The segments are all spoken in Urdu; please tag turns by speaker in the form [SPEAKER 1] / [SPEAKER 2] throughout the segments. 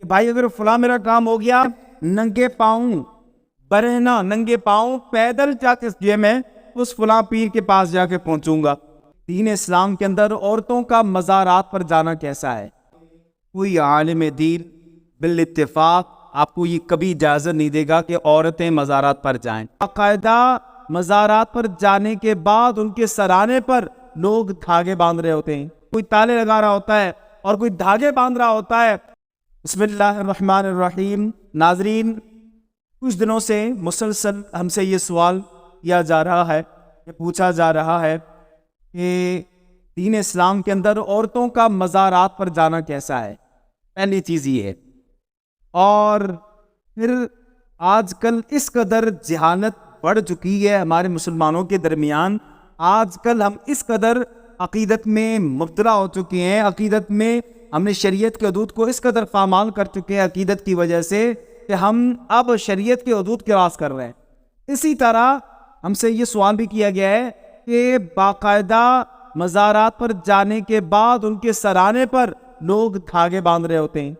[SPEAKER 1] کہ بھائی اگر فلاں میرا کام ہو گیا، ننگے پاؤں برہنا، ننگے پاؤں پیدل جا کے میں اس فلاں پیر کے پاس جا کے پہنچوں گا۔ دین اسلام کے اندر عورتوں کا مزارات پر جانا کیسا ہے؟ کوئی عالم دین بالاتفاق آپ کو یہ کبھی اجازت نہیں دے گا کہ عورتیں مزارات پر جائیں۔ باقاعدہ مزارات پر جانے کے بعد ان کے سرانے پر لوگ دھاگے باندھ رہے ہوتے ہیں، کوئی تالے لگا رہا ہوتا ہے اور کوئی دھاگے باندھ رہا ہوتا ہے۔ بسم اللہ الرحمن الرحیم۔ ناظرین، کچھ دنوں سے مسلسل ہم سے یہ سوال کیا جا رہا ہے، یہ پوچھا جا رہا ہے کہ دین اسلام کے اندر عورتوں کا مزارات پر جانا کیسا ہے۔ پہلی چیز یہ ہے، اور پھر آج کل اس قدر جہالت بڑھ چکی ہے ہمارے مسلمانوں کے درمیان، آج کل ہم اس قدر عقیدت میں مبتلا ہو چکے ہیں، عقیدت میں ہم نے شریعت کے حدود کو اس قدر پامال کر چکے ہیں عقیدت کی وجہ سے کہ ہم اب شریعت کے حدود کراس کر رہے ہیں۔ اسی طرح ہم سے یہ سوال بھی کیا گیا ہے کہ باقاعدہ مزارات پر جانے کے بعد ان کے سرانے پر لوگ دھاگے باندھ رہے ہوتے ہیں،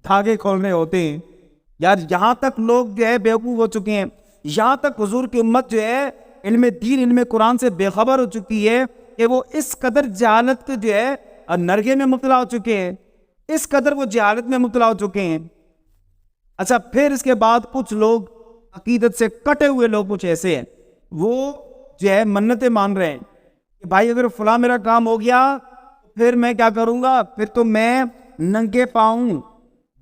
[SPEAKER 1] دھاگے کھول رہے ہوتے ہیں۔ یار یہاں تک لوگ جو ہے بیوقوف ہو چکے ہیں، یہاں تک حضور کی امت جو ہے علم دین، علم قرآن سے بے خبر ہو چکی ہے کہ وہ اس قدر جہالت کے جو ہے نرگے میں مبتلا ہو چکے ہیں، اس قدر وہ جہالت میں مبتلا ہو چکے ہیں۔ اچھا، پھر اس کے بعد کچھ لوگ عقیدت سے کٹے ہوئے لوگ کچھ ایسے ہیں، وہ جو ہے منتیں مان رہے ہیں کہ بھائی اگر فلاں میرا کام ہو گیا پھر میں کیا کروں گا، پھر تو میں ننگے پاؤں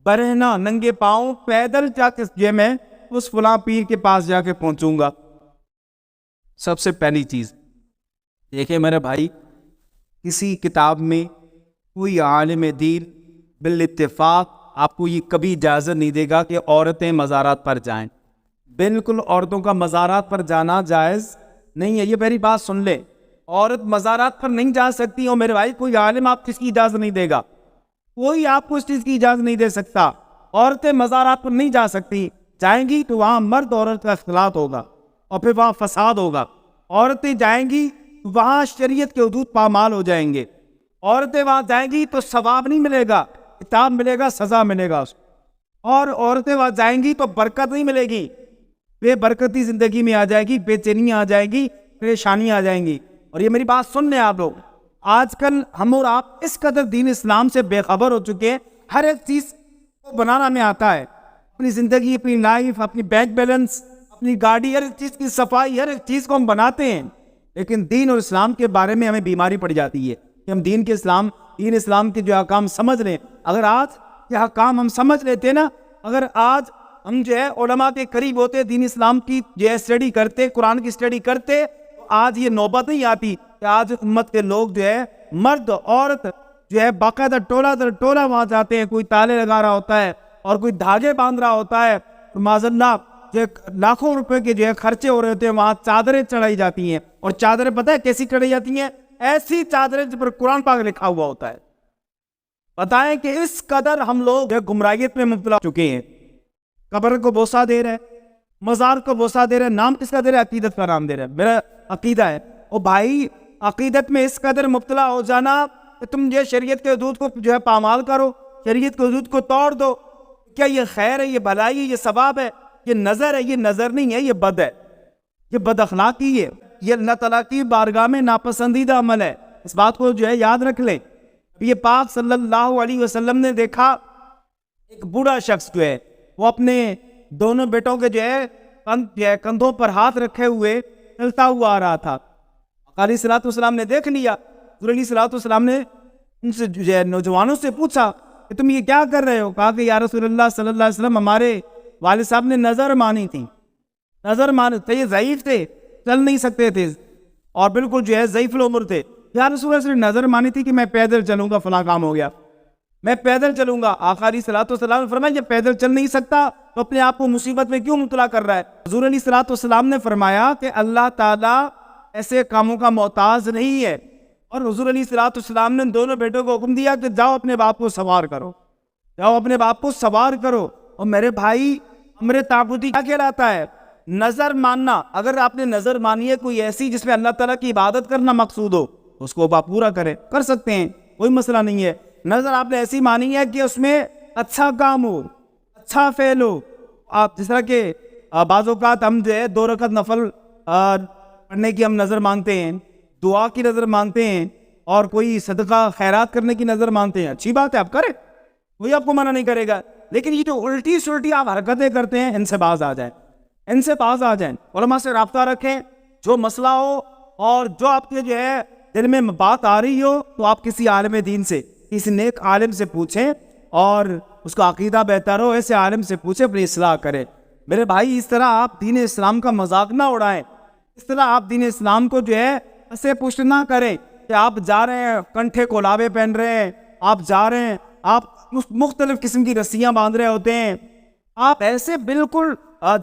[SPEAKER 1] برہنا، ننگے پاؤں پیدل جا کے میں اس فلاں پیر کے پاس جا کے پہنچوں گا۔ سب سے پہلی چیز دیکھیں میرے بھائی، کسی کتاب میں کوئی عالم دین بالاتفاق آپ کو یہ کبھی اجازت نہیں دے گا کہ عورتیں مزارات پر جائیں۔ بالکل عورتوں کا مزارات پر جانا جائز نہیں ہے، یہ میری بات سن لے۔ عورت مزارات پر نہیں جا سکتی، اور میرے بھائی کوئی عالم آپ کس کی اجازت نہیں دے گا، کوئی آپ کو اس چیز کی اجازت نہیں دے سکتا۔ عورتیں مزارات پر نہیں جا سکتی، جائیں گی تو وہاں مرد عورت کا اختلاط ہوگا اور پھر وہاں فساد ہوگا۔ عورتیں جائیں گی وہاں شریعت کے حدود پامال ہو جائیں گے۔ عورتیں وہاں جائیں گی تو ثواب نہیں ملے گا، عتاب ملے گا، سزا ملے گا اس کو۔ اور عورتیں وہاں جائیں گی تو برکت نہیں ملے گی، بے برکتی زندگی میں آ جائے گی، بے چینی آ جائے گی، پریشانی آ جائیں گی۔ اور یہ میری بات سن لیں آپ لوگ، آج کل ہم اور آپ اس قدر دین اسلام سے بے خبر ہو چکے ہیں، ہر ایک چیز کو بنانا میں آتا ہے، اپنی زندگی، اپنی لائف، اپنی بینک بیلنس، اپنی گاڑی، ہر ایک چیز کی صفائی، ہر ایک چیز کو ہم بناتے ہیں، لیکن دین اور اسلام کے بارے میں ہمیں بیماری پڑ جاتی ہے کہ ہم دین اسلام کے جو احکام سمجھ لیں۔ اگر آج یہ احکام ہم سمجھ لیتے نا، اگر آج ہم جو ہے علماء کے قریب ہوتے، دین اسلام کی جو ہے اسٹڈی کرتے، قرآن کی اسٹڈی کرتے، تو آج یہ نوبت نہیں آتی کہ آج امت کے لوگ جو ہے مرد عورت جو ہے باقاعدہ ٹولہ در ٹولہ وہاں جاتے ہیں، کوئی تالے لگا رہا ہوتا ہے اور کوئی دھاگے باندھ رہا ہوتا ہے، معاذ اللہ جو لاکھوں روپے کے جو ہے خرچے ہو رہے ہوتے ہیں، وہاں چادریں چڑھائی جاتی ہیں۔ اور چادریں پتہ ہے کیسی چڑھائی جاتی ہیں؟ ایسی چادریں جس پر قرآن پاک لکھا ہوا ہوتا ہے۔ بتائیں کہ اس قدر ہم لوگ گمراہیت میں مبتلا چکے ہیں۔ قبر کو بوسہ دے رہے، مزار کو بوسہ دے رہے، نام کس کا دے رہے؟ عقیدت کا نام دے رہے۔ میرا عقیدہ ہے، او بھائی عقیدت میں اس قدر مبتلا ہو جانا کہ تم یہ شریعت کے حدود کو جو ہے پامال کرو، شریعت کے حدود کو توڑ دو، کیا یہ خیر ہے، یہ بھلائی ہے، یہ ثواب ہے، یہ نظر ہے؟ یہ نظر نہیں ہے، یہ بد ہے، یہ بد اخلاقی ہے، یہ اللہ تعالیٰ کی بارگاہ میں ناپسندیدہ عمل ہے۔ اس بات کو جو ہے یاد رکھ لیں۔ یہ پاک صلی اللہ علیہ وسلم نے دیکھا ایک بوڑھا شخص جو ہے وہ اپنے دونوں بیٹوں کے جو ہے کندھوں پر ہاتھ رکھے ہوئے چلتا ہوا آ رہا تھا۔ علیہ الصلوۃ والسلام نے دیکھ لیا، حضور علیہ الصلوۃ والسلام نے ان سے جو ہے نوجوانوں سے پوچھا کہ تم یہ کیا کر رہے ہو؟ کہا کہ یا رسول اللہ صلی اللہ علیہ وسلم، ہمارے والد صاحب نے نظر مانی تھی، نظر مانی تھے، یہ ضعیف تھے، چل نہیں سکتے تھے اور بالکل جو ہے ضعیف العمر تھے۔ یا رسول اللہ صلی اللہ علیہ وسلم نظر مانی تھی کہ میں پیدل چلوں گا، فلاں کام ہو گیا، میں پیدل چلوں گا۔ آقا علیہ الصلوۃ والسلام نے فرمایا یہ پیدل چل نہیں سکتا تو اپنے آپ کو مصیبت میں کیوں مبتلا کر رہا ہے؟ حضور علیہ الصلوۃ والسلام نے فرمایا کہ اللہ تعالیٰ ایسے کاموں کا محتاج نہیں ہے۔ اور حضور علیہ الصلوۃ والسلام نے دونوں بیٹوں کو حکم دیا کہ جاؤ اپنے باپ کو سوار کرو، جاؤ اپنے باپ کو سوار کرو۔ اور میرے بھائی، امر تعبدی کیا کہلاتا ہے؟ نظر ماننا۔ اگر آپ نے نظر مانی ہے کوئی ایسی جس میں اللہ تعالیٰ کی عبادت کرنا مقصود ہو، اس کو آپ پورا کریں، کر سکتے ہیں، کوئی مسئلہ نہیں ہے۔ نظر آپ نے ایسی مانی ہے کہ اس میں اچھا کام ہو, اچھا فعل ہو. آپ جس طرح کہ بعض اوقات ہم جو ہے 2 رکعت نفل پڑھنے کی ہم نظر مانگتے ہیں, دعا کی نظر مانگتے ہیں, اور کوئی صدقہ خیرات کرنے کی نظر مانگتے ہیں. اچھی بات ہے, آپ کریں, کوئی آپ کو منع نہیں کرے گا. لیکن یہ جو الٹی سلٹی آپ حرکتیں کرتے ہیں, ان سے باز آ جائیں, ان سے باز آ جائیں. علماء سے رابطہ رکھیں. جو مسئلہ ہو اور جو آپ کے جو ہے دل میں بات آ رہی ہو, تو آپ کسی عالم دین سے, کسی نیک عالم سے پوچھیں, اور اس کا عقیدہ بہتر ہو ایسے عالم سے پوچھیں, اپنی اصلاح کریں. میرے بھائی, اس طرح آپ دین اسلام کا مذاق نہ اڑائیں. اس طرح آپ دین اسلام کو جو ہے ایسے پشت نہ کریں کہ آپ جا رہے ہیں کنٹھے کولابے پہن رہے ہیں, آپ جا رہے ہیں, آپ مختلف قسم کی رسیاں باندھ رہے ہوتے ہیں, آپ ایسے بالکل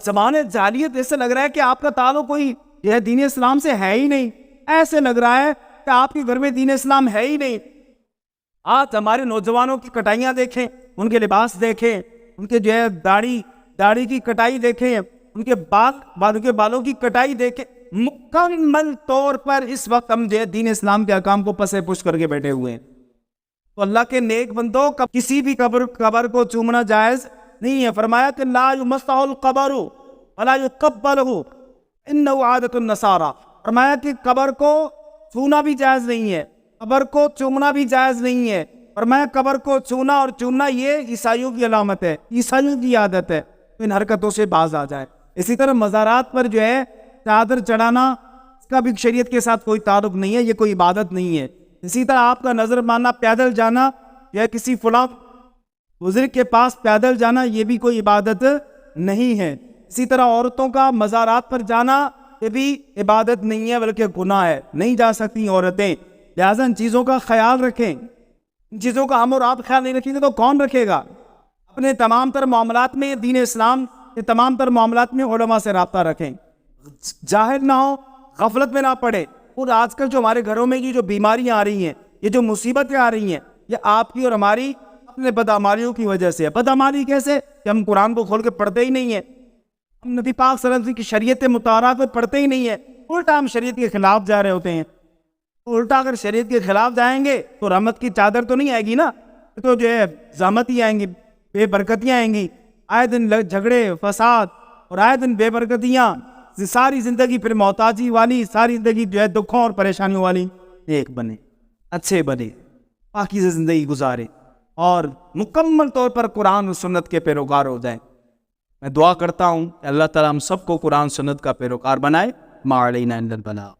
[SPEAKER 1] زبان جاہلیت, ایسے لگ رہا ہے کہ آپ کا تعلق کوئی جو ہے دین اسلام سے ہے ہی نہیں. ایسے لگ رہا ہے کہ آپ کے گھر میں دین اسلام ہے ہی نہیں. آج ہمارے نوجوانوں کی کٹائیاں دیکھیں, ان کے لباس دیکھیں, ان کے جو ہے داڑھی کی کٹائی دیکھیں, ان کے بالوں کی کٹائی دیکھیں. مکمل طور پر اس وقت ہم جو ہے دین اسلام کے احکام کو پسے پش کر کے بیٹھے ہوئے ہیں. تو اللہ کے نیک بندوں, کسی بھی قبر کو چومنا جائز نہیں ہے. فرمایا کہ لا یمسح القبر ولا یقبلہ انہ عادۃ النصارى. فرمایا کہ قبر کو چھونا بھی جائز نہیں ہے, قبر کو چومنا بھی جائز نہیں ہے. فرمایا قبر کو چھونا اور چومنا یہ عیسائیوں کی علامت ہے, عیسائیوں کی عادت ہے. تو ان حرکتوں سے باز آ جائے. اسی طرح مزارات پر جو ہے چادر چڑھانا, اس کا بھی شریعت کے ساتھ کوئی تعلق نہیں ہے, یہ کوئی عبادت نہیں ہے. اسی طرح آپ کا نظر ماننا, پیدل جانا یا کسی فلاں بزرگ کے پاس پیدل جانا, یہ بھی کوئی عبادت نہیں ہے. اسی طرح عورتوں کا مزارات پر جانا, یہ بھی عبادت نہیں ہے بلکہ گناہ ہے, نہیں جا سکتی عورتیں. لہٰذا ان چیزوں کا خیال رکھیں. ان چیزوں کا ہم اور آپ خیال نہیں رکھیں گے تو کون رکھے گا؟ اپنے تمام تر معاملات میں دین اسلام کے تمام تر معاملات میں علماء سے رابطہ رکھیں, جاہل نہ ہو, غفلت میں نہ پڑے. اور آج کل جو ہمارے گھروں میں یہ جو بیماریاں آ رہی ہیں, یہ جو مصیبتیں آ رہی ہیں, یہ آپ کی اور ہماری اپنے بدعمالیوں کی وجہ سے ہے. بدعمالی کیسے؟ کہ ہم قرآن کو کھول کے پڑھتے ہی نہیں ہیں, ہم نبی پاک صلی اللہ علیہ وسلم کی شریعت مطہرہ کو پڑھتے ہی نہیں ہیں, الٹا ہم شریعت کے خلاف جا رہے ہوتے ہیں. الٹا اگر شریعت کے خلاف جائیں گے تو رحمت کی چادر تو نہیں آئے گی نا, تو جو ہے زحمت ہی آئیں گی, بے برکتیاں آئیں گی. آئے دن جھگڑے فساد اور آئے دن بے برکتیاں, ساری زندگی پھر محتاجی والی, ساری زندگی جو ہے دکھوں اور پریشانیوں والی. ایک بنے, اچھے بنے, پاکیزہ زندگی گزارے اور مکمل طور پر قرآن و سنت کے پیروکار ہو جائیں. میں دعا کرتا ہوں کہ اللہ تعالیٰ ہم سب کو قرآن سنت کا پیروکار بنائے. ما علینا الا البلاغ.